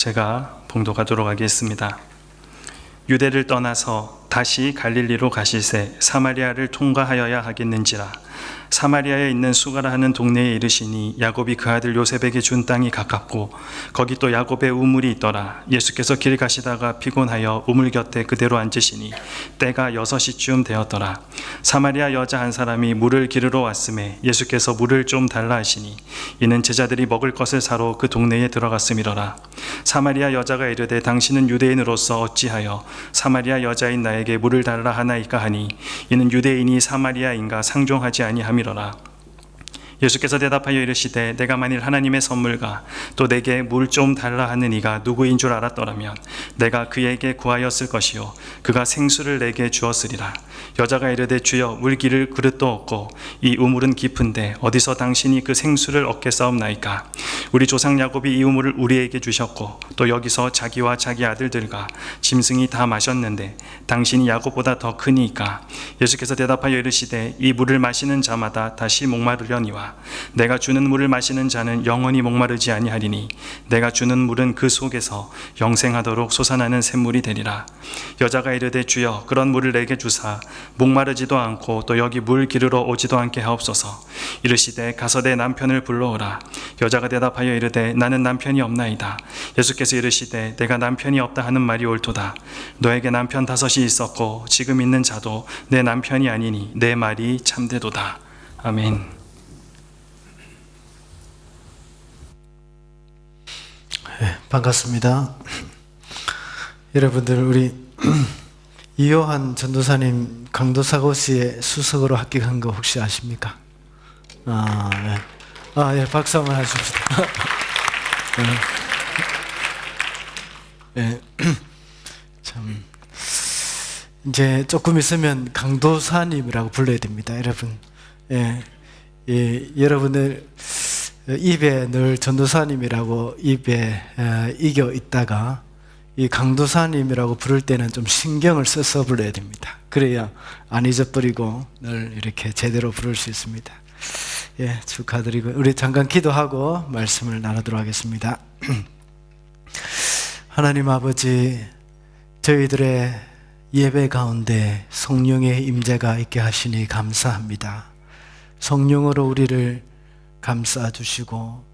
제가 봉독하도록 하겠습니다. 유대를 떠나서 다시 갈릴리로 가시세 사마리아를 통과하여야 하겠는지라. 사마리아에 있는 수가라 하는 동네에 이르시니 야곱이 그 아들 요셉에게 준 땅이 가깝고 거기 또 야곱의 우물이 있더라. 예수께서 길 가시다가 피곤하여 우물 곁에 그대로 앉으시니 때가 6시쯤 되었더라. 사마리아 여자 한 사람이 물을 기르러 왔음에 예수께서 물을 좀 달라 하시니 이는 제자들이 먹을 것을 사러 그 동네에 들어갔음이로라. 사마리아 여자가 이르되 당신은 유대인으로서 어찌하여 사마리아 여자인 나에게 물을 달라 하나이까 하니 이는 유대인이 사마리아인가 상종하지 아니함이로라. 예수께서 대답하여 이르시되 내가 만일 하나님의 선물과 또 내게 물 좀 달라 하는 이가 누구인 줄 알았더라면 내가 그에게 구하였을 것이요 그가 생수를 내게 주었으리라. 여자가 이르되 주여 물 기를 그릇도 없고 이 우물은 깊은데 어디서 당신이 그 생수를 얻겠사옵나이까. 우리 조상 야곱이 이 우물을 우리에게 주셨고 또 여기서 자기와 자기 아들들과 짐승이 다 마셨는데 당신이 야곱보다 더 크니까. 예수께서 대답하여 이르시되 이 물을 마시는 자마다 다시 목마르려니와 내가 주는 물을 마시는 자는 영원히 목마르지 아니하리니 내가 주는 물은 그 속에서 영생하도록 솟아나는 샘물이 되리라. 여자가 이르되 주여 그런 물을 내게 주사 목마르지도 않고 또 여기 물 기르러 오지도 않게 하옵소서. 이르시되 가서 내 남편을 불러오라. 여자가 대답하여 이르되 나는 남편이 없나이다. 예수께서 이르시되 내가 남편이 없다 하는 말이 옳도다. 너에게 남편 5이 있었고 지금 있는 자도 내 남편이 아니니 내 말이 참되도다. 아멘. 네, 반갑습니다. 여러분들 우리 이요한 전도사님 강도사고시에 수석으로 합격한 거 혹시 아십니까? 예, 박수 한번 해줍시다. 네. 참 이제 조금 있으면 강도사님이라고 불러야 됩니다, 여러분. 여러분들 입에 늘 전도사님이라고 입에 이겨 있다가 이 강도사님이라고 부를 때는 좀 신경을 써서 불러야 됩니다. 그래야 안 잊어버리고 늘 이렇게 제대로 부를 수 있습니다. 예, 축하드리고 우리 잠깐 기도하고 말씀을 나누도록 하겠습니다. 하나님 아버지, 저희들의 예배 가운데 성령의 임재가 있게 하시니 감사합니다. 성령으로 우리를 감싸 주시고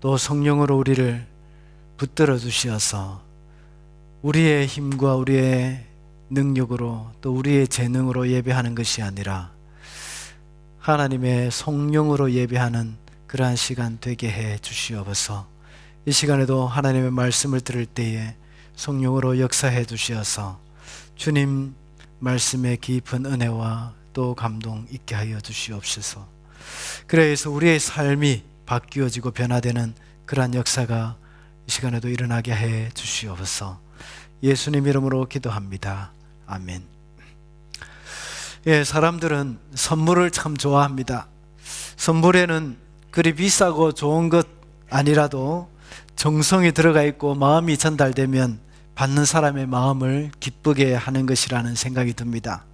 또 성령으로 우리를 붙들어 주시어서 우리의 힘과 우리의 능력으로 또 우리의 재능으로 예배하는 것이 아니라 하나님의 성령으로 예배하는 그러한 시간 되게 해 주시옵소서. 이 시간에도 하나님의 말씀을 들을 때에 성령으로 역사해 주시어서 주님 말씀의 깊은 은혜와 또 감동 있게 하여 주시옵소서. 그래서 우리의 삶이 바뀌어지고 변화되는 그러한 역사가 이 시간에도 일어나게 해 주시옵소서. 예수님 이름으로 기도합니다. 아멘. 예, 사람들은 선물을 참 좋아합니다. 선물에는 그리 비싸고 좋은 것 아니라도 정성이 들어가 있고 마음이 전달되면 받는 사람의 마음을 기쁘게 하는 것이라는 생각이 듭니다.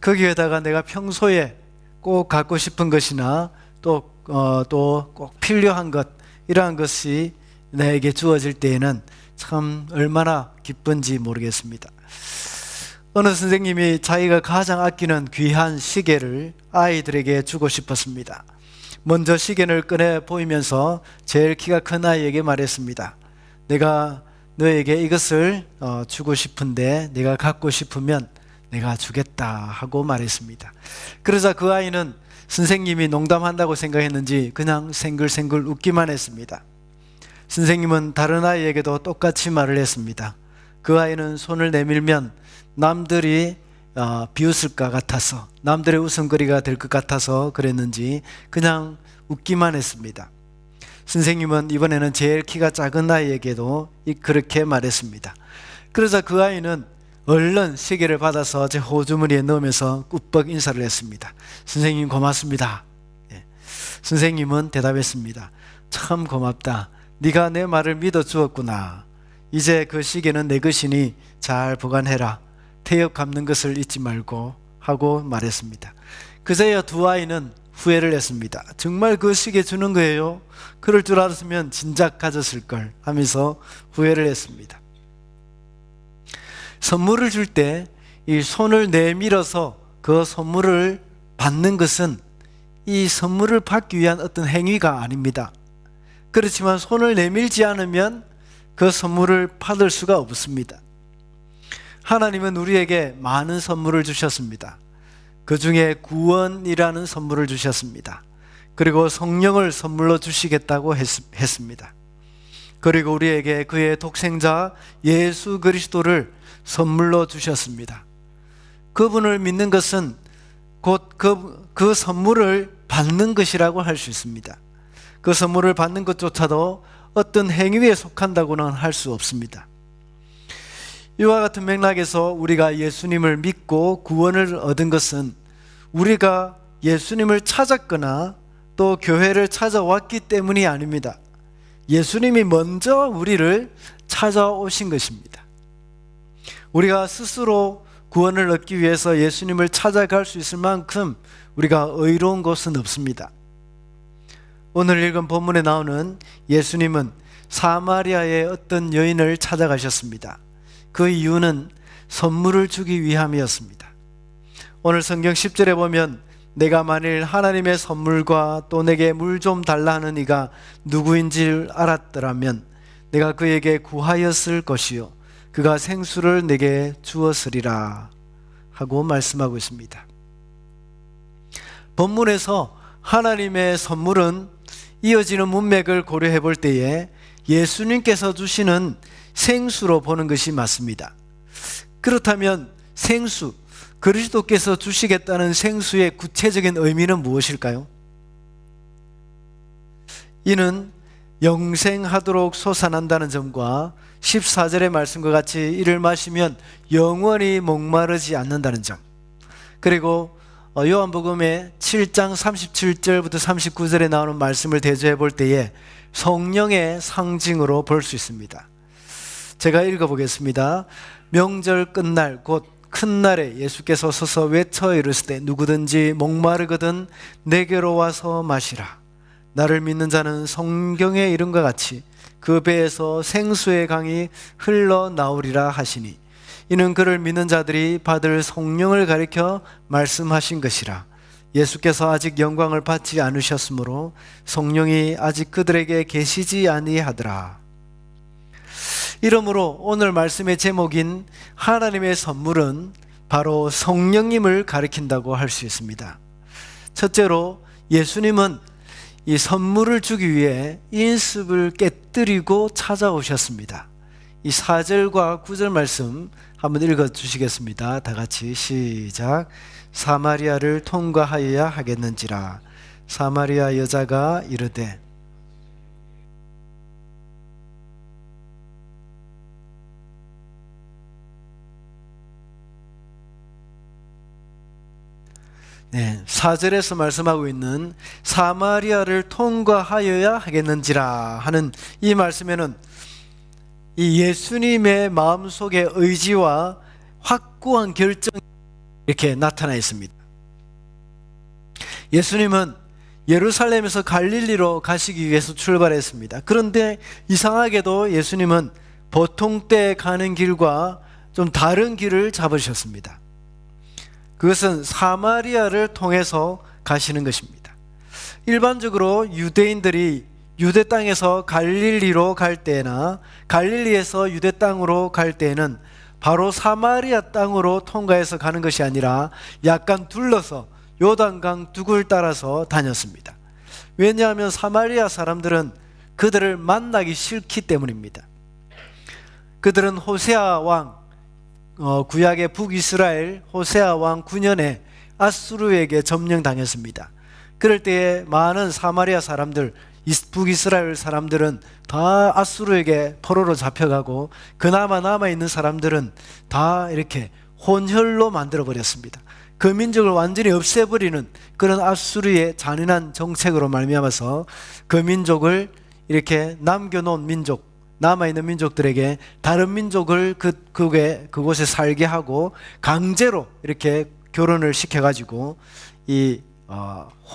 거기에다가 내가 평소에 꼭 갖고 싶은 것이나 또 꼭 필요한 것, 이러한 것이 나에게 주어질 때에는 참 얼마나 기쁜지 모르겠습니다. 어느 선생님이 자기가 가장 아끼는 귀한 시계를 아이들에게 주고 싶었습니다. 먼저 시계를 꺼내 보이면서 제일 키가 큰 아이에게 말했습니다. 내가 너에게 이것을 주고 싶은데 네가 갖고 싶으면 내가 주겠다 하고 말했습니다. 그러자 그 아이는 선생님이 농담한다고 생각했는지 그냥 생글생글 웃기만 했습니다. 선생님은 다른 아이에게도 똑같이 말을 했습니다. 그 아이는 손을 내밀면 남들이 비웃을 것 같아서, 남들의 웃음거리가 될 것 같아서 그랬는지 그냥 웃기만 했습니다. 선생님은 이번에는 제일 키가 작은 아이에게도 그렇게 말했습니다. 그러자 그 아이는 얼른 시계를 받아서 제 호주머니에 넣으면서 꾸벅 인사를 했습니다. 선생님 고맙습니다. 예. 선생님은 대답했습니다. 참 고맙다. 네가 내 말을 믿어 주었구나. 이제 그 시계는 내 것이니 잘 보관해라. 태엽 감는 것을 잊지 말고 하고 말했습니다. 그제야 두 아이는 후회를 했습니다. 정말 그 시기에 주는 거예요? 그럴 줄 알았으면 진작 가졌을 걸 하면서 후회를 했습니다. 선물을 줄 때 이 손을 내밀어서 그 선물을 받는 것은 이 선물을 받기 위한 어떤 행위가 아닙니다. 그렇지만 손을 내밀지 않으면 그 선물을 받을 수가 없습니다. 하나님은 우리에게 많은 선물을 주셨습니다. 그 중에 구원이라는 선물을 주셨습니다. 그리고 성령을 선물로 주시겠다고 했습니다. 그리고 우리에게 그의 독생자 예수 그리스도를 선물로 주셨습니다. 그분을 믿는 것은 곧 그 선물을 받는 것이라고 할 수 있습니다. 그 선물을 받는 것조차도 어떤 행위에 속한다고는 할 수 없습니다. 이와 같은 맥락에서 우리가 예수님을 믿고 구원을 얻은 것은 우리가 예수님을 찾았거나 또 교회를 찾아왔기 때문이 아닙니다. 예수님이 먼저 우리를 찾아오신 것입니다. 우리가 스스로 구원을 얻기 위해서 예수님을 찾아갈 수 있을 만큼 우리가 의로운 것은 없습니다. 오늘 읽은 본문에 나오는 예수님은 사마리아의 어떤 여인을 찾아가셨습니다. 그 이유는 선물을 주기 위함이었습니다. 오늘 성경 10절에 보면 내가 만일 하나님의 선물과 또 내게 물 좀 달라 하는 이가 누구인지 알았더라면 내가 그에게 구하였을 것이요 그가 생수를 내게 주었으리라 하고 말씀하고 있습니다. 본문에서 하나님의 선물은 이어지는 문맥을 고려해 볼 때에 예수님께서 주시는 생수로 보는 것이 맞습니다. 그렇다면 생수, 그리스도께서 주시겠다는 생수의 구체적인 의미는 무엇일까요? 이는 영생하도록 솟아난다는 점과 14절의 말씀과 같이 이를 마시면 영원히 목마르지 않는다는 점, 그리고 요한복음의 7장 37절부터 39절에 나오는 말씀을 대조해 볼 때에 성령의 상징으로 볼 수 있습니다. 제가 읽어보겠습니다. 명절 끝날 곧 큰 날에 예수께서 서서 외쳐 이르실 때 누구든지 목마르거든 내게로 와서 마시라. 나를 믿는 자는 성경에 이른과 같이 그 배에서 생수의 강이 흘러나오리라 하시니 이는 그를 믿는 자들이 받을 성령을 가리켜 말씀하신 것이라. 예수께서 아직 영광을 받지 않으셨으므로 성령이 아직 그들에게 계시지 아니하더라. 이러므로 오늘 말씀의 제목인 하나님의 선물은 바로 성령님을 가리킨다고 할 수 있습니다. 첫째로 예수님은 이 선물을 주기 위해 인습을 깨뜨리고 찾아오셨습니다. 이 4절과 9절 말씀 한번 읽어 주시겠습니다. 다 같이 시작. 사마리아를 통과하여야 하겠는지라. 사마리아 여자가 이르되 네, 4절에서 말씀하고 있는 사마리아를 통과하여야 하겠는지라 하는 이 말씀에는 이 예수님의 마음속의 의지와 확고한 결정이 이렇게 나타나 있습니다. 예수님은 예루살렘에서 갈릴리로 가시기 위해서 출발했습니다. 그런데 이상하게도 예수님은 보통 때 가는 길과 좀 다른 길을 잡으셨습니다. 그것은 사마리아를 통해서 가시는 것입니다. 일반적으로 유대인들이 유대 땅에서 갈릴리로 갈 때나 갈릴리에서 유대 땅으로 갈 때는 바로 사마리아 땅으로 통과해서 가는 것이 아니라 약간 둘러서 요단강 둑을 따라서 다녔습니다. 왜냐하면 사마리아 사람들은 그들을 만나기 싫기 때문입니다. 그들은 호세아 왕, 구약의 북이스라엘 호세아 왕 9년에 아수르에게 점령당했습니다. 그럴 때에 많은 사마리아 사람들, 북이스라엘 사람들은 다 아수르에게 포로로 잡혀가고 그나마 남아있는 사람들은 다 이렇게 혼혈로 만들어버렸습니다. 그 민족을 완전히 없애버리는 그런 아수르의 잔인한 정책으로 말미암아서 그 민족을 이렇게 남겨놓은 민족, 남아있는 민족들에게 다른 민족을 그곳에 살게 하고 강제로 이렇게 결혼을 시켜가지고 이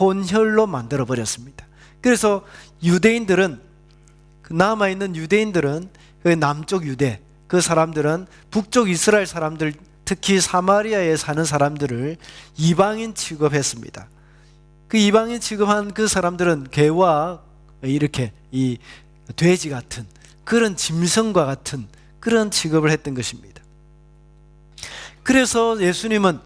혼혈로 만들어 버렸습니다. 그래서 유대인들은, 남아있는 유대인들은, 그 남쪽 유대 그 사람들은 북쪽 이스라엘 사람들, 특히 사마리아에 사는 사람들을 이방인 취급했습니다. 그 이방인 취급한 그 사람들은 개와 이렇게 이 돼지 같은 그런 짐승과 같은 그런 취급을 했던 것입니다. 그래서 예수님은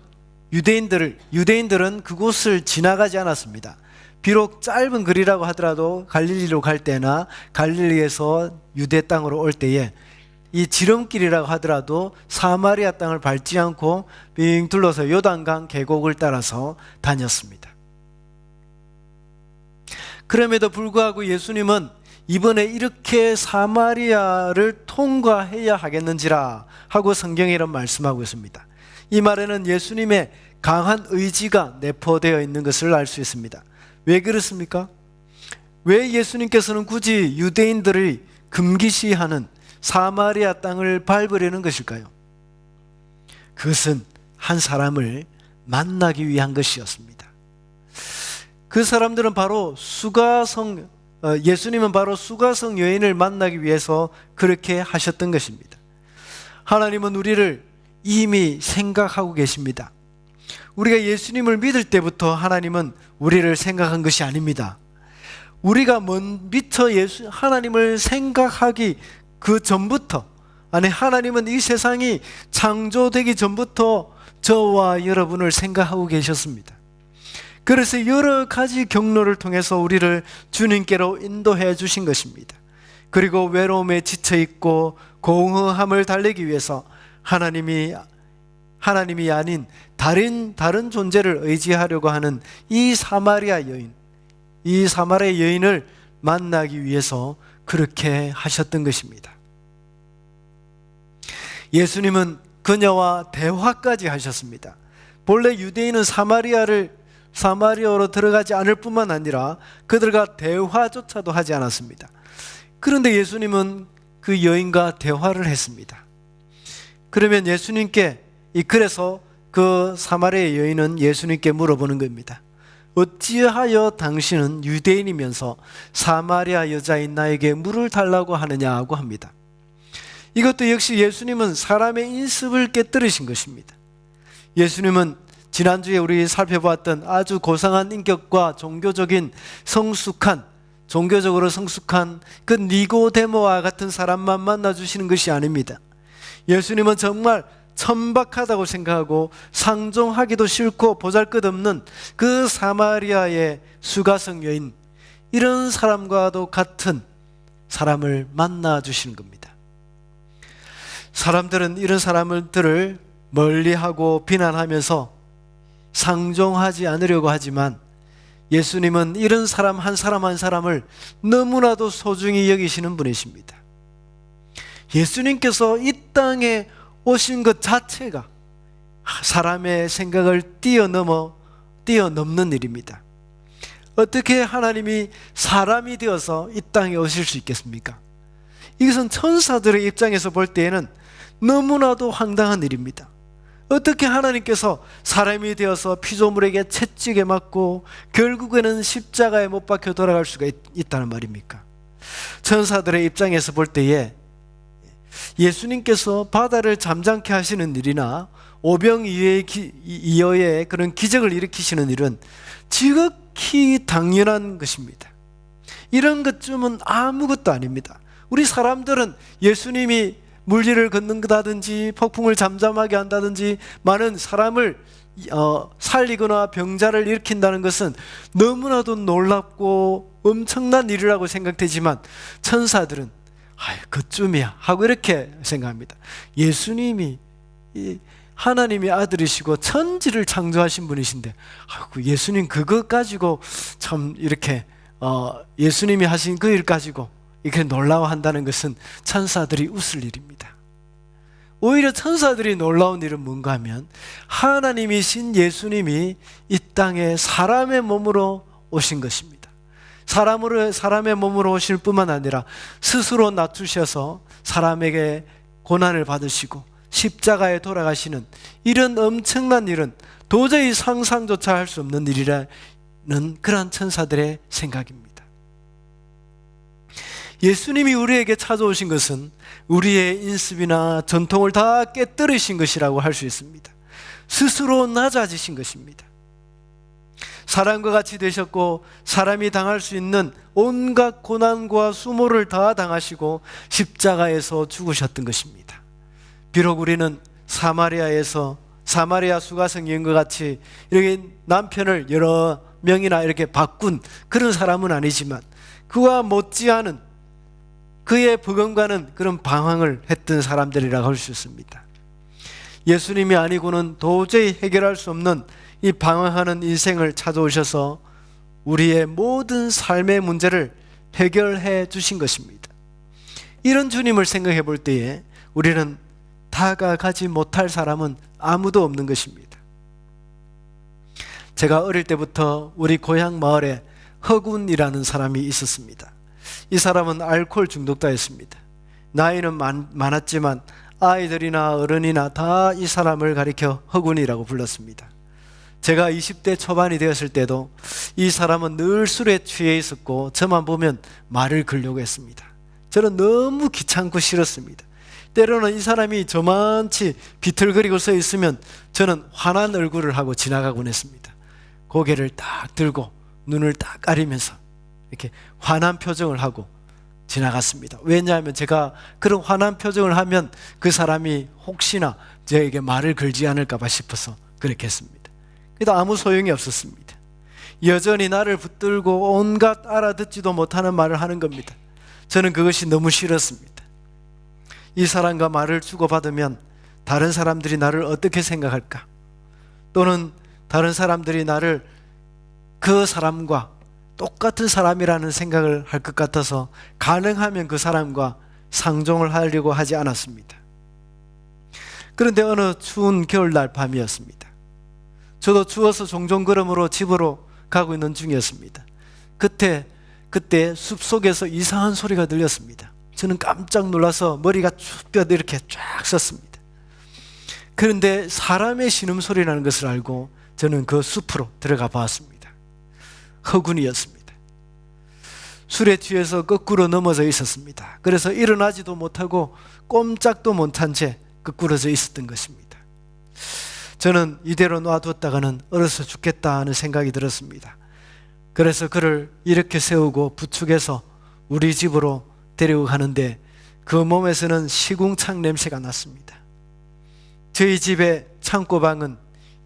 유대인들은 그곳을 지나가지 않았습니다. 비록 짧은 거리라고 하더라도 갈릴리로 갈 때나 갈릴리에서 유대 땅으로 올 때에 이 지름길이라고 하더라도 사마리아 땅을 밟지 않고 빙 둘러서 요단강 계곡을 따라서 다녔습니다. 그럼에도 불구하고 예수님은 이번에 이렇게 사마리아를 통과해야 하겠는지라 하고 성경에 이런 말씀하고 있습니다. 이 말에는 예수님의 강한 의지가 내포되어 있는 것을 알 수 있습니다. 왜 그렇습니까? 왜 예수님께서는 굳이 유대인들이 금기시하는 사마리아 땅을 밟으려는 것일까요? 그것은 한 사람을 만나기 위한 것이었습니다. 그 사람들은 바로 예수님은 바로 수가성 여인을 만나기 위해서 그렇게 하셨던 것입니다. 하나님은 우리를 이미 생각하고 계십니다. 우리가 예수님을 믿을 때부터 하나님은 우리를 생각한 것이 아닙니다. 우리가 미처 하나님을 생각하기 그 전부터, 하나님은 이 세상이 창조되기 전부터 저와 여러분을 생각하고 계셨습니다. 그래서 여러 가지 경로를 통해서 우리를 주님께로 인도해 주신 것입니다. 그리고 외로움에 지쳐 있고 공허함을 달래기 위해서 하나님이 아닌 다른 존재를 의지하려고 하는 이 사마리아 여인을 만나기 위해서 그렇게 하셨던 것입니다. 예수님은 그녀와 대화까지 하셨습니다. 본래 유대인은 사마리아로 들어가지 않을 뿐만 아니라 그들과 대화조차도 하지 않았습니다. 그런데 예수님은 그 여인과 대화를 했습니다. 그러면 그래서 그 사마리아 여인은 예수님께 물어보는 겁니다. 어찌하여 당신은 유대인이면서 사마리아 여자인 나에게 물을 달라고 하느냐고 합니다. 이것도 역시 예수님은 사람의 인습을 깨뜨리신 것입니다. 예수님은 지난주에 우리 살펴보았던 아주 고상한 인격과 종교적으로 성숙한 그 니고데모와 같은 사람만 만나주시는 것이 아닙니다. 예수님은 정말 천박하다고 생각하고 상종하기도 싫고 보잘것없는 그 사마리아의 수가성 여인, 이런 사람과도 같은 사람을 만나주시는 겁니다. 사람들은 이런 사람들을 멀리하고 비난하면서 상종하지 않으려고 하지만 예수님은 이런 사람 한 사람을 너무나도 소중히 여기시는 분이십니다. 예수님께서 이 땅에 오신 것 자체가 사람의 생각을 뛰어넘는 일입니다. 어떻게 하나님이 사람이 되어서 이 땅에 오실 수 있겠습니까? 이것은 천사들의 입장에서 볼 때에는 너무나도 황당한 일입니다. 어떻게 하나님께서 사람이 되어서 피조물에게 채찍에 맞고 결국에는 십자가에 못 박혀 돌아갈 수가 있다는 말입니까? 천사들의 입장에서 볼 때에 예수님께서 바다를 잠잠케 하시는 일이나 오병이어의 그런 기적을 일으키시는 일은 지극히 당연한 것입니다. 이런 것쯤은 아무것도 아닙니다. 우리 사람들은 예수님이 물질을 걷는다든지 폭풍을 잠잠하게 한다든지 많은 사람을 살리거나 병자를 일으킨다는 것은 너무나도 놀랍고 엄청난 일이라고 생각되지만 천사들은 그쯤이야 하고 이렇게 생각합니다. 예수님이 하나님의 아들이시고 천지를 창조하신 분이신데 예수님 그것 가지고 참 이렇게 예수님이 하신 그 일 가지고 이렇게 놀라워한다는 것은 천사들이 웃을 일입니다. 오히려 천사들이 놀라운 일은 뭔가 하면 하나님이신 예수님이 이 땅에 사람의 몸으로 오신 것입니다. 사람의 몸으로 오실 뿐만 아니라 스스로 낮추셔서 사람에게 고난을 받으시고 십자가에 돌아가시는 이런 엄청난 일은 도저히 상상조차 할 수 없는 일이라 그러한 천사들의 생각입니다. 예수님이 우리에게 찾아오신 것은 우리의 인습이나 전통을 다 깨뜨리신 것이라고 할 수 있습니다. 스스로 낮아지신 것입니다. 사람과 같이 되셨고 사람이 당할 수 있는 온갖 고난과 수모를 다 당하시고 십자가에서 죽으셨던 것입니다. 비록 우리는 사마리아 수가성 여인과 같이 이렇게 남편을 여러 명이나 이렇게 바꾼 그런 사람은 아니지만 그와 못지않은 그의 버금가는 그런 방황을 했던 사람들이라고 할 수 있습니다. 예수님이 아니고는 도저히 해결할 수 없는 이 방황하는 인생을 찾아오셔서 우리의 모든 삶의 문제를 해결해 주신 것입니다. 이런 주님을 생각해 볼 때에 우리는 다가가지 못할 사람은 아무도 없는 것입니다. 제가 어릴 때부터 우리 고향 마을에 허군이라는 사람이 있었습니다. 이 사람은 알코올 중독자였습니다. 나이는 많았지만 아이들이나 어른이나 다 이 사람을 가리켜 허군이라고 불렀습니다. 제가 20대 초반이 되었을 때도 이 사람은 늘 술에 취해 있었고 저만 보면 말을 걸려고 했습니다. 저는 너무 귀찮고 싫었습니다. 때로는 이 사람이 저만치 비틀거리고 서 있으면 저는 화난 얼굴을 하고 지나가곤 했습니다. 고개를 딱 들고 눈을 딱 가리면서 이렇게 화난 표정을 하고 지나갔습니다. 왜냐하면 제가 그런 화난 표정을 하면 그 사람이 혹시나 저에게 말을 걸지 않을까 봐 싶어서 그렇게 했습니다. 그래도 아무 소용이 없었습니다. 여전히 나를 붙들고 온갖 알아듣지도 못하는 말을 하는 겁니다. 저는 그것이 너무 싫었습니다. 이 사람과 말을 주고받으면 다른 사람들이 나를 어떻게 생각할까? 또는 다른 사람들이 나를 그 사람과 똑같은 사람이라는 생각을 할 것 같아서 가능하면 그 사람과 상종을 하려고 하지 않았습니다. 그런데 어느 추운 겨울날 밤이었습니다. 저도 추워서 종종 걸음으로 집으로 가고 있는 중이었습니다. 그때 숲속에서 이상한 소리가 들렸습니다. 저는 깜짝 놀라서 머리가 쭈뼛 이렇게 쫙 섰습니다. 그런데 사람의 신음소리라는 것을 알고 저는 그 숲으로 들어가 봤습니다. 허군이었습니다. 술에 취해서 거꾸로 넘어져 있었습니다. 그래서 일어나지도 못하고 꼼짝도 못한 채 거꾸러져 있었던 것입니다. 저는 이대로 놔뒀다가는 얼어서 죽겠다 하는 생각이 들었습니다. 그래서 그를 이렇게 세우고 부축해서 우리 집으로 데리고 가는데 그 몸에서는 시궁창 냄새가 났습니다. 저희 집의 창고방은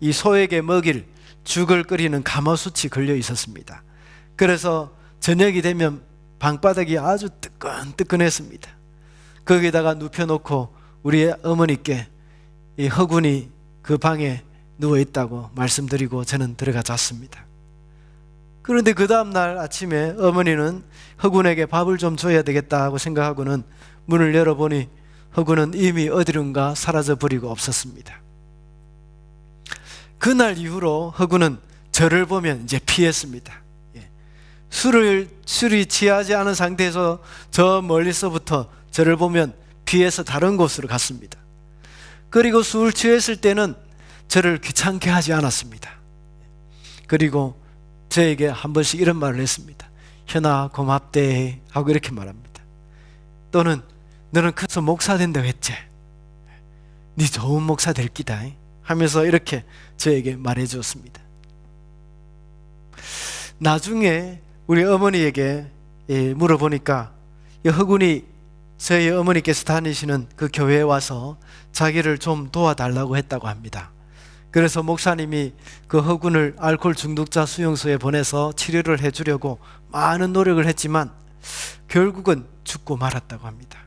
이 소에게 먹일 죽을 끓이는 가마솥이 걸려 있었습니다. 그래서 저녁이 되면 방바닥이 아주 뜨끈뜨끈했습니다. 거기다가 눕혀놓고 우리 어머니께 이 허군이 그 방에 누워있다고 말씀드리고 저는 들어가 잤습니다. 그런데 그 다음날 아침에 어머니는 허군에게 밥을 좀 줘야 되겠다 하고 생각하고는 문을 열어보니 허군은 이미 어디론가 사라져버리고 없었습니다. 그날 이후로 허군은 저를 보면 이제 피했습니다. 술이 취하지 않은 상태에서 저 멀리서부터 저를 보면 피해서 다른 곳으로 갔습니다. 그리고 술 취했을 때는 저를 귀찮게 하지 않았습니다. 그리고 저에게 한 번씩 이런 말을 했습니다. 현아 고맙대 하고 이렇게 말합니다. 또는 너는 커서 목사 된다고 했지? 네 좋은 목사 될 기다 하면서 이렇게 저에게 말해 주었습니다. 나중에 우리 어머니에게 물어보니까 허군이 저희 어머니께서 다니시는 그 교회에 와서 자기를 좀 도와달라고 했다고 합니다. 그래서 목사님이 그 허군을 알코올 중독자 수용소에 보내서 치료를 해주려고 많은 노력을 했지만 결국은 죽고 말았다고 합니다.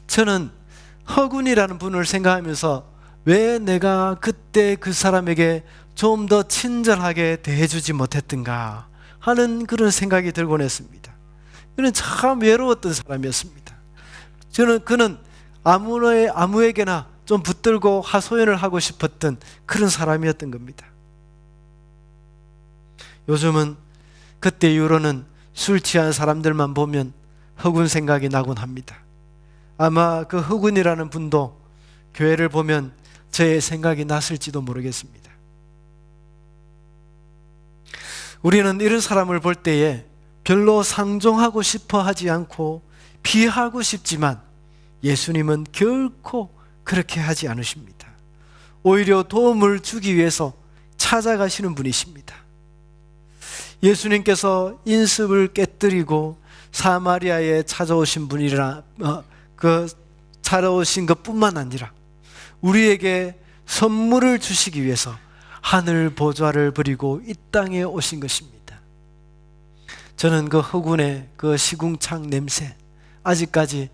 저는 허군이라는 분을 생각하면서 왜 내가 그때 그 사람에게 좀 더 친절하게 대해주지 못했던가 하는 그런 생각이 들곤 했습니다. 그는 참 외로웠던 사람이었습니다. 그는 아무에게나 좀 붙들고 하소연을 하고 싶었던 그런 사람이었던 겁니다. 요즘은 그때 이후로는 술 취한 사람들만 보면 허군 생각이 나곤 합니다. 아마 그 허군이라는 분도 교회를 보면 저의 생각이 났을지도 모르겠습니다. 우리는 이런 사람을 볼 때에 별로 상종하고 싶어 하지 않고 피하고 싶지만 예수님은 결코 그렇게 하지 않으십니다. 오히려 도움을 주기 위해서 찾아가시는 분이십니다. 예수님께서 인습을 깨뜨리고 사마리아에 찾아오신 분이라 찾아오신 것뿐만 아니라 우리에게 선물을 주시기 위해서 하늘 보좌를 버리고 이 땅에 오신 것입니다. 저는 그 허군의 그 시궁창 냄새 아직까지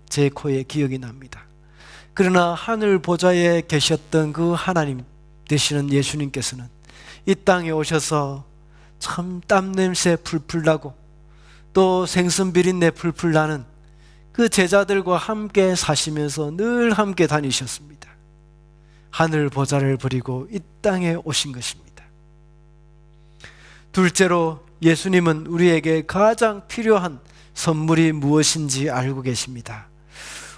제 코에 기억이 납니다. 그러나 하늘 보좌에 계셨던 그 하나님 되시는 예수님께서는 이 땅에 오셔서 참 땀 냄새 풀풀 나고 또 생선 비린내 풀풀 나는 그 제자들과 함께 사시면서 늘 함께 다니셨습니다. 하늘 보좌를 버리고 이 땅에 오신 것입니다. 둘째로 예수님은 우리에게 가장 필요한 선물이 무엇인지 알고 계십니다.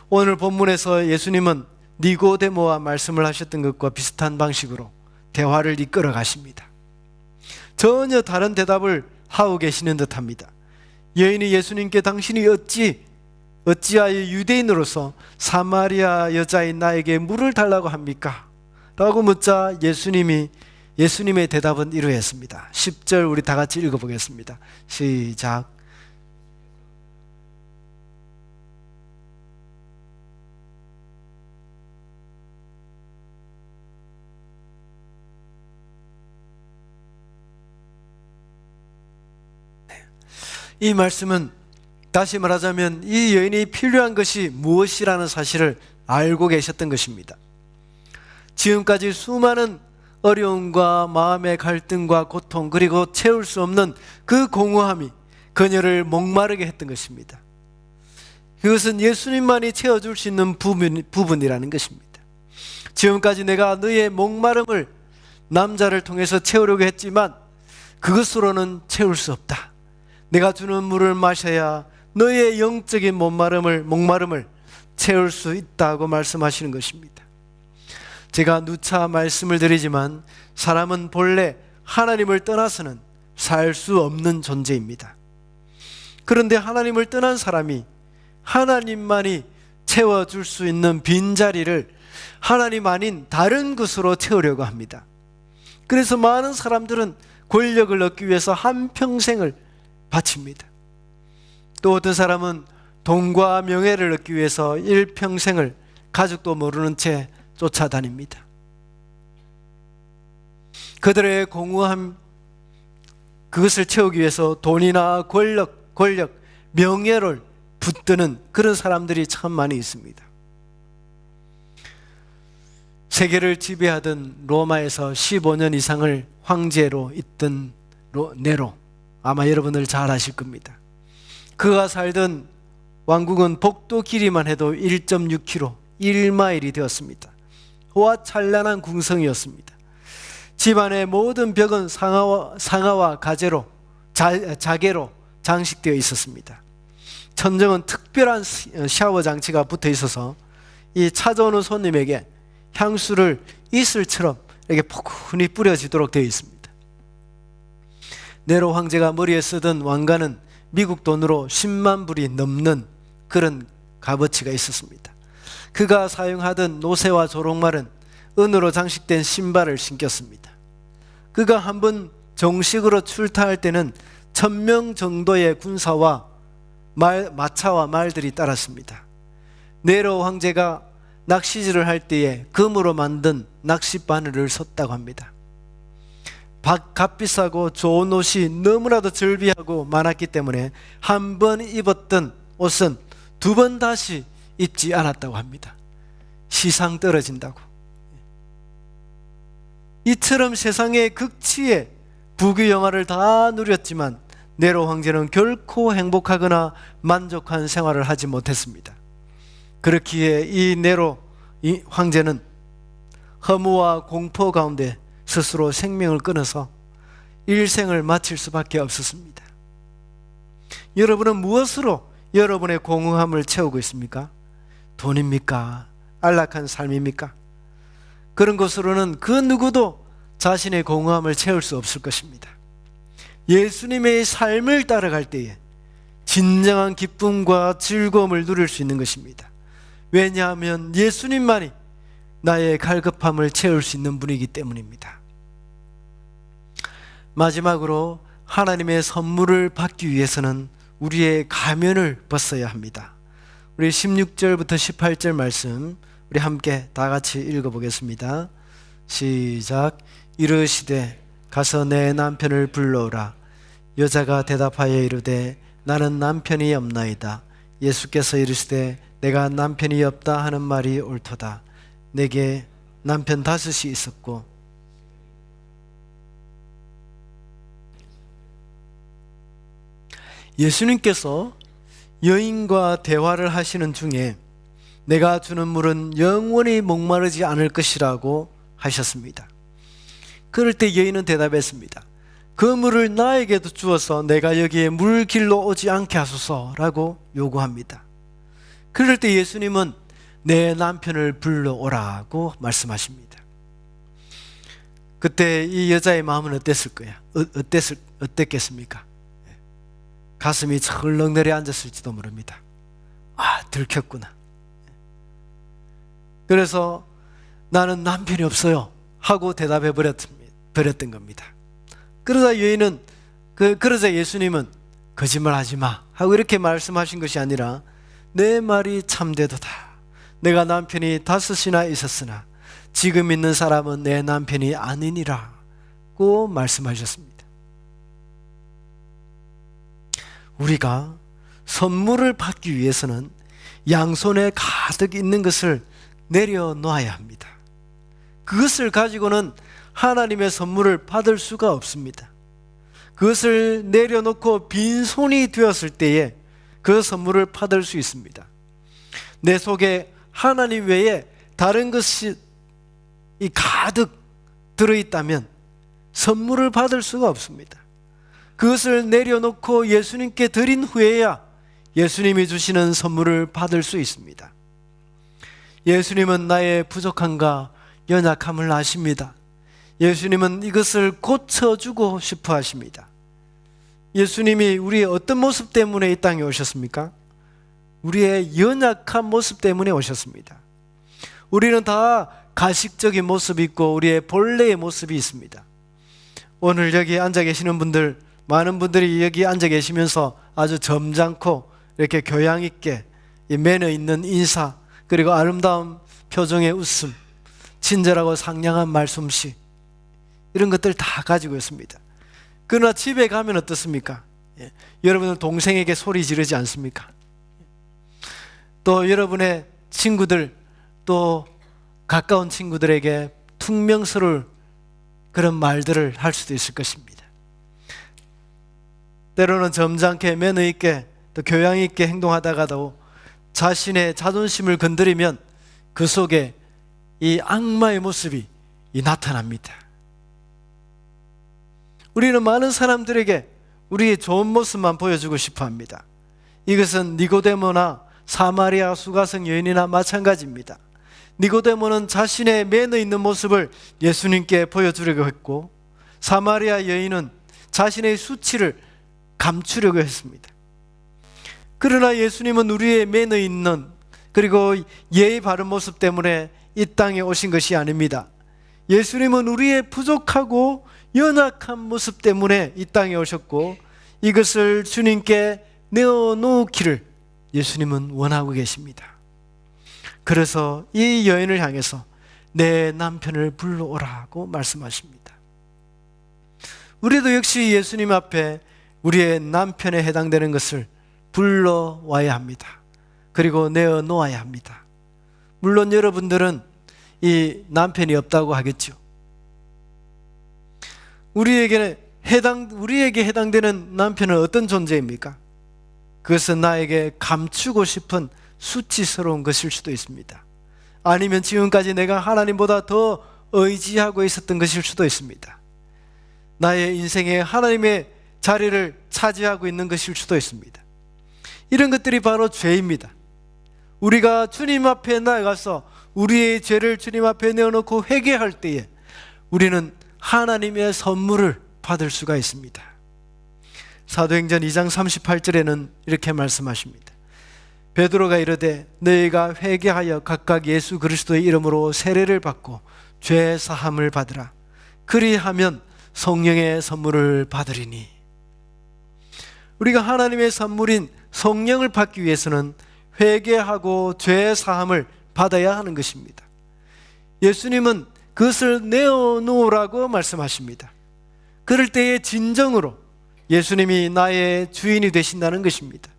오늘 본문에서 예수님은 니고데모와 말씀을 하셨던 것과 비슷한 방식으로 대화를 이끌어 가십니다. 전혀 다른 대답을 하고 계시는 듯합니다. 여인이 예수님께 당신이 어찌하여 유대인으로서 사마리아 여자인 나에게 물을 달라고 합니까? 라고 묻자 예수님의 대답은 이러했습니다. 10절 우리 다 같이 읽어보겠습니다. 시작. 이 말씀은 다시 말하자면 이 여인이 필요한 것이 무엇이라는 사실을 알고 계셨던 것입니다. 지금까지 수많은 어려움과 마음의 갈등과 고통 그리고 채울 수 없는 그 공허함이 그녀를 목마르게 했던 것입니다. 그것은 예수님만이 채워줄 수 있는 부분이라는 것입니다. 지금까지 내가 너의 목마름을 남자를 통해서 채우려고 했지만 그것으로는 채울 수 없다. 내가 주는 물을 마셔야 너의 영적인 목마름을 채울 수 있다고 말씀하시는 것입니다. 제가 누차 말씀을 드리지만 사람은 본래 하나님을 떠나서는 살 수 없는 존재입니다. 그런데 하나님을 떠난 사람이 하나님만이 채워줄 수 있는 빈자리를 하나님 아닌 다른 것으로 채우려고 합니다. 그래서 많은 사람들은 권력을 얻기 위해서 한평생을 바칩니다. 또 어떤 사람은 돈과 명예를 얻기 위해서 일평생을 가족도 모르는 채 쫓아다닙니다. 그들의 공허함 그것을 채우기 위해서 돈이나 권력, 명예를 붙드는 그런 사람들이 참 많이 있습니다. 세계를 지배하던 로마에서 15년 이상을 황제로 있던 네로, 아마 여러분들 잘 아실 겁니다. 그가 살던 왕국은 복도 길이만 해도 1.6km, 1마일이 되었습니다. 호화찬란한 궁성이었습니다. 집안의 모든 벽은 상아와 가재로, 자개로 장식되어 있었습니다. 천정은 특별한 샤워 장치가 붙어 있어서 이 찾아오는 손님에게 향수를 이슬처럼 이렇게 포근히 뿌려지도록 되어 있습니다. 네로 황제가 머리에 쓰던 왕관은 미국 돈으로 10만 불이 넘는 그런 값어치가 있었습니다. 그가 사용하던 노새와 조롱말은 은으로 장식된 신발을 신겼습니다. 그가 한번 정식으로 출타할 때는 1000명 정도의 군사와 마차와 말들이 따랐습니다. 네로 황제가 낚시질을 할 때에 금으로 만든 낚싯바늘을 썼다고 합니다. 값비싸고 좋은 옷이 너무나도 절비하고 많았기 때문에 한 번 입었던 옷은 2번 다시 입지 않았다고 합니다. 시상 떨어진다고. 이처럼 세상의 극치에 부귀영화를 다 누렸지만 네로 황제는 결코 행복하거나 만족한 생활을 하지 못했습니다. 그렇기에 이 네로 황제는 허무와 공포 가운데 스스로 생명을 끊어서 일생을 마칠 수밖에 없었습니다. 여러분은 무엇으로 여러분의 공허함을 채우고 있습니까? 돈입니까? 안락한 삶입니까? 그런 것으로는 그 누구도 자신의 공허함을 채울 수 없을 것입니다. 예수님의 삶을 따라갈 때에 진정한 기쁨과 즐거움을 누릴 수 있는 것입니다. 왜냐하면 예수님만이 나의 갈급함을 채울 수 있는 분이기 때문입니다. 마지막으로 하나님의 선물을 받기 위해서는 우리의 가면을 벗어야 합니다. 우리 16절부터 18절 말씀 우리 함께 다 같이 읽어보겠습니다. 시작. 이르시되 가서 내 남편을 불러오라. 여자가 대답하여 이르되 나는 남편이 없나이다. 예수께서 이르시되 내가 남편이 없다 하는 말이 옳도다. 내게 남편 5이 있었고 예수님께서 여인과 대화를 하시는 중에 내가 주는 물은 영원히 목마르지 않을 것이라고 하셨습니다. 그럴 때 여인은 대답했습니다. 그 물을 나에게도 주어서 내가 여기에 물길로 오지 않게 하소서라고 요구합니다. 그럴 때 예수님은 내 남편을 불러오라고 말씀하십니다. 그때 이 여자의 마음은 어땠을 거야? 어땠겠습니까? 가슴이 철렁 내려앉았을지도 모릅니다. 아, 들켰구나. 그래서 나는 남편이 없어요 하고 대답해 버렸던 겁니다. 그러자 예수님은 거짓말하지 마 하고 이렇게 말씀하신 것이 아니라 내 말이 참되도다. 내가 남편이 5이나 있었으나 지금 있는 사람은 내 남편이 아니니라고 말씀하셨습니다. 우리가 선물을 받기 위해서는 양손에 가득 있는 것을 내려놓아야 합니다. 그것을 가지고는 하나님의 선물을 받을 수가 없습니다. 그것을 내려놓고 빈손이 되었을 때에 그 선물을 받을 수 있습니다. 내 속에 하나님 외에 다른 것이 가득 들어있다면 선물을 받을 수가 없습니다. 그것을 내려놓고 예수님께 드린 후에야 예수님이 주시는 선물을 받을 수 있습니다. 예수님은 나의 부족함과 연약함을 아십니다. 예수님은 이것을 고쳐주고 싶어 하십니다. 예수님이 우리의 어떤 모습 때문에 이 땅에 오셨습니까? 우리의 연약한 모습 때문에 오셨습니다. 우리는 다 가식적인 모습이 있고 우리의 본래의 모습이 있습니다. 오늘 여기 앉아 계시는 분들, 많은 분들이 여기 앉아 계시면서 아주 점잖고 이렇게 교양 있게 매너 있는 인사, 그리고 아름다운 표정의 웃음, 친절하고 상냥한 말솜씨, 이런 것들 다 가지고 있습니다. 그러나 집에 가면 어떻습니까? 여러분은 동생에게 소리 지르지 않습니까? 또 여러분의 친구들, 또 가까운 친구들에게 퉁명스러울 그런 말들을 할 수도 있을 것입니다. 때로는 점잖게 매너 있게 또 교양 있게 행동하다가도 자신의 자존심을 건드리면 그 속에 이 악마의 모습이 나타납니다. 우리는 많은 사람들에게 우리의 좋은 모습만 보여주고 싶어 합니다. 이것은 니고데모나 사마리아 수가성 여인이나 마찬가지입니다. 니고데모는 자신의 매너 있는 모습을 예수님께 보여주려고 했고, 사마리아 여인은 자신의 수치를 감추려고 했습니다. 그러나 예수님은 우리의 매너 있는 그리고 예의 바른 모습 때문에 이 땅에 오신 것이 아닙니다. 예수님은 우리의 부족하고 연약한 모습 때문에 이 땅에 오셨고, 이것을 주님께 내어놓기를 예수님은 원하고 계십니다. 그래서 이 여인을 향해서 내 남편을 불러오라고 말씀하십니다. 우리도 역시 예수님 앞에 우리의 남편에 해당되는 것을 불러와야 합니다. 그리고 내어놓아야 합니다. 물론 여러분들은 이 남편이 없다고 하겠죠. 우리에게 해당되는 남편은 어떤 존재입니까? 그것은 나에게 감추고 싶은 수치스러운 것일 수도 있습니다. 아니면 지금까지 내가 하나님보다 더 의지하고 있었던 것일 수도 있습니다. 나의 인생에 하나님의 자리를 차지하고 있는 것일 수도 있습니다. 이런 것들이 바로 죄입니다. 우리가 주님 앞에 나아가서 우리의 죄를 주님 앞에 내어놓고 회개할 때에 우리는 하나님의 선물을 받을 수가 있습니다. 사도행전 2장 38절에는 이렇게 말씀하십니다. 베드로가 이르되 너희가 회개하여 각각 예수 그리스도의 이름으로 세례를 받고 죄 사함을 받으라. 그리하면 성령의 선물을 받으리니. 우리가 하나님의 선물인 성령을 받기 위해서는 회개하고 죄 사함을 받아야 하는 것입니다. 예수님은 그것을 내어놓으라고 말씀하십니다. 그럴 때에 진정으로 예수님이 나의 주인이 되신다는 것입니다.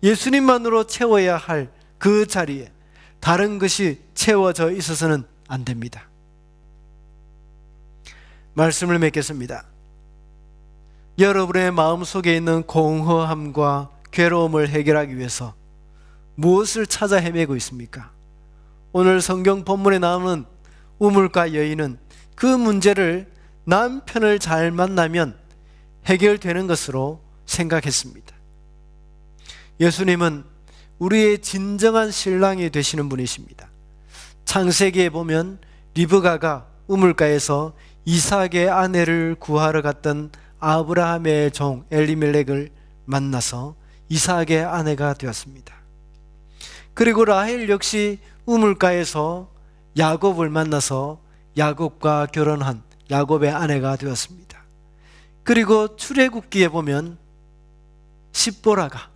예수님만으로 채워야 할 그 자리에 다른 것이 채워져 있어서는 안 됩니다. 말씀을 맺겠습니다. 여러분의 마음속에 있는 공허함과 괴로움을 해결하기 위해서 무엇을 찾아 헤매고 있습니까? 오늘 성경 본문에 나오는 우물가 여인은 그 문제를 남편을 잘 만나면 해결되는 것으로 생각했습니다. 예수님은 우리의 진정한 신랑이 되시는 분이십니다. 창세기에 보면 리브가가 우물가에서 이삭의 아내를 구하러 갔던 아브라함의 종 엘리멜렉을 만나서 이삭의 아내가 되었습니다. 그리고 라헬 역시 우물가에서 야곱을 만나서 야곱과 결혼한 야곱의 아내가 되었습니다. 그리고 출애굽기에 보면 십보라가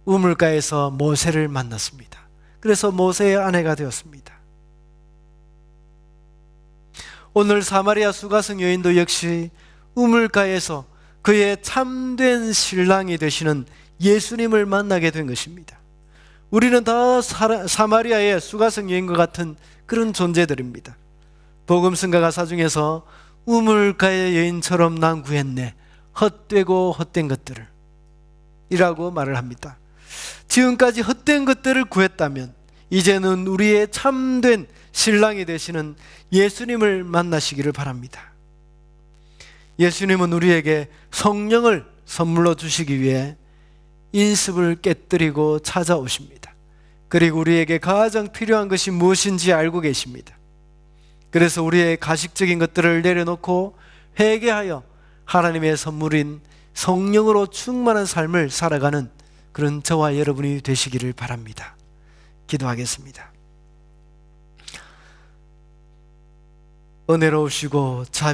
우물가에서 모세를 만났습니다. 그래서 모세의 아내가 되었습니다. 오늘 사마리아 수가성 여인도 역시 우물가에서 그의 참된 신랑이 되시는 예수님을 만나게 된 것입니다. 우리는 다 사마리아의 수가성 여인과 같은 그런 존재들입니다. 복음성가 가사 중에서 우물가의 여인처럼 난 구했네, 헛되고 헛된 것들을 이라고 말을 합니다. 지금까지 헛된 것들을 구했다면 이제는 우리의 참된 신랑이 되시는 예수님을 만나시기를 바랍니다. 예수님은 우리에게 성령을 선물로 주시기 위해 인습을 깨뜨리고 찾아오십니다. 그리고 우리에게 가장 필요한 것이 무엇인지 알고 계십니다. 그래서 우리의 가식적인 것들을 내려놓고 회개하여 하나님의 선물인 성령으로 충만한 삶을 살아가는 그런 저와 여러분이 되시기를 바랍니다. 기도하겠습니다. 은혜로우시고 자비